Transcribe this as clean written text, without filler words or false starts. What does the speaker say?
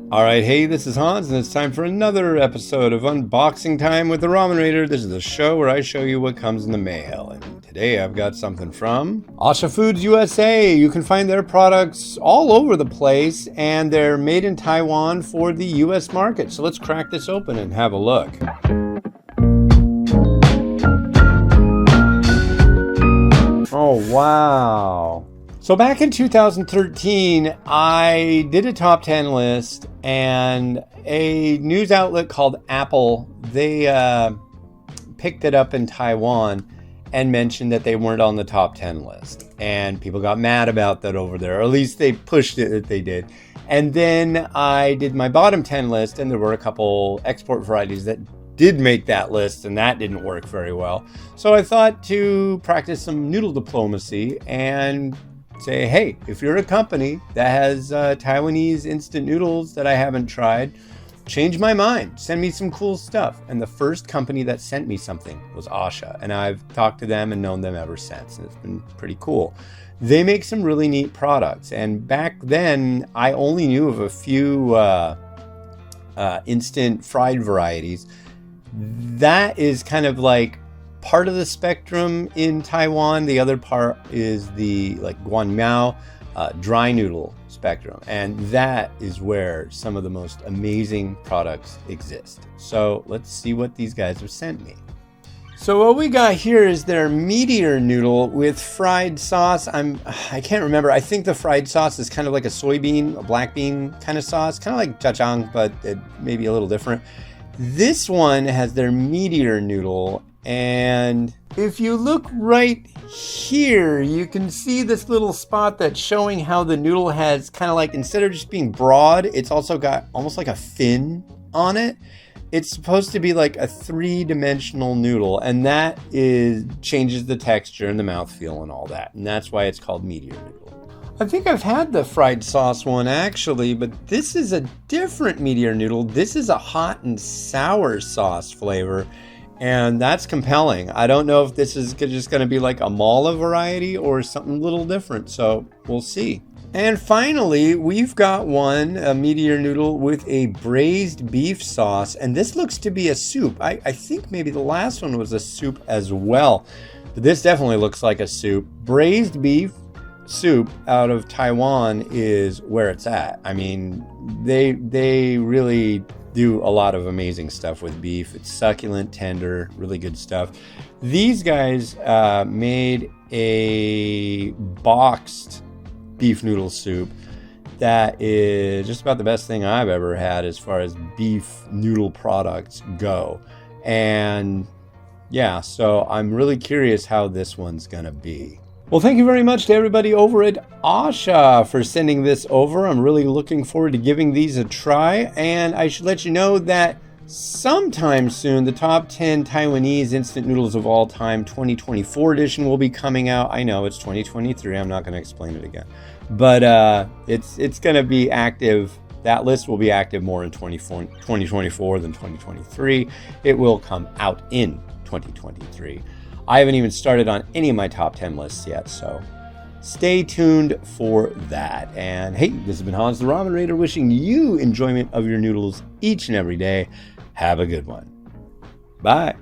Alright, hey, this is Hans, and it's time for another episode of Unboxing Time with the Ramen Raider. This is the show where I show you what comes in the mail, and today I've got something from Asha Foods USA. You can find their products all over the place, and they're made in Taiwan for the US market. So let's crack this open and have a look. Oh, wow. So back in 2013, I did a top 10 list, and a news outlet called Apple, they picked it up in Taiwan and mentioned that they weren't on the top 10 list. And people got mad about that over there, or at least they pushed it that they did. And then I did my bottom 10 list, and there were a couple export varieties that did make that list, and that didn't work very well. So I thought to practice some noodle diplomacy and say, hey, if you're a company that has Taiwanese instant noodles that I haven't tried, change my mind, send me some cool stuff. And the first company that sent me something was Asha, and I've talked to them and known them ever since, and it's been pretty cool. They make some really neat products, and back then I only knew of a few instant fried varieties. That is kind of like part of the spectrum in Taiwan. The other part is the guanmiao dry noodle spectrum, and that is where some of the most amazing products exist. So let's see what these guys have sent me. So what we got here is their Meteor noodle with fried sauce. I can't remember. I think the fried sauce is kind of like a soybean, a black bean kind of sauce, kind of like jajang, but it may be a little different. This one has their Meteor noodle, and if you look right here, you can see this little spot that's showing how the noodle has kind of like, instead of just being broad, it's also got almost like a fin on it. It's supposed to be like a three-dimensional noodle, and that changes the texture and the mouthfeel and all that, and that's why it's called Meteor noodle. I think I've had the fried sauce one actually, but this is a different Meteor noodle. This is a hot and sour sauce flavor, and that's compelling. I don't know if this is just going to be like a mala variety or something a little different, so we'll see. And finally, we've got a Meteor noodle with a braised beef sauce, and this looks to be a soup. I think maybe the last one was a soup as well, but this definitely looks like a soup. Braised beef soup out of Taiwan is where it's at. I mean, they really do a lot of amazing stuff with beef. It's succulent, tender, really good stuff. These guys made a boxed beef noodle soup that is just about the best thing I've ever had as far as beef noodle products go. And yeah, so I'm really curious how this one's gonna be. Well, thank you very much to everybody over at Asha for sending this over. I'm really looking forward to giving these a try. And I should let you know that sometime soon, the top 10 Taiwanese instant noodles of all time 2024 edition will be coming out. I know it's 2023. I'm not going to explain it again. But it's going to be active. That list will be active more in 2024 than 2023. It will come out in 2023. I haven't even started on any of my top 10 lists yet, so stay tuned for that. And hey, this has been Hans the Ramen Raider wishing you enjoyment of your noodles each and every day. Have a good one. Bye.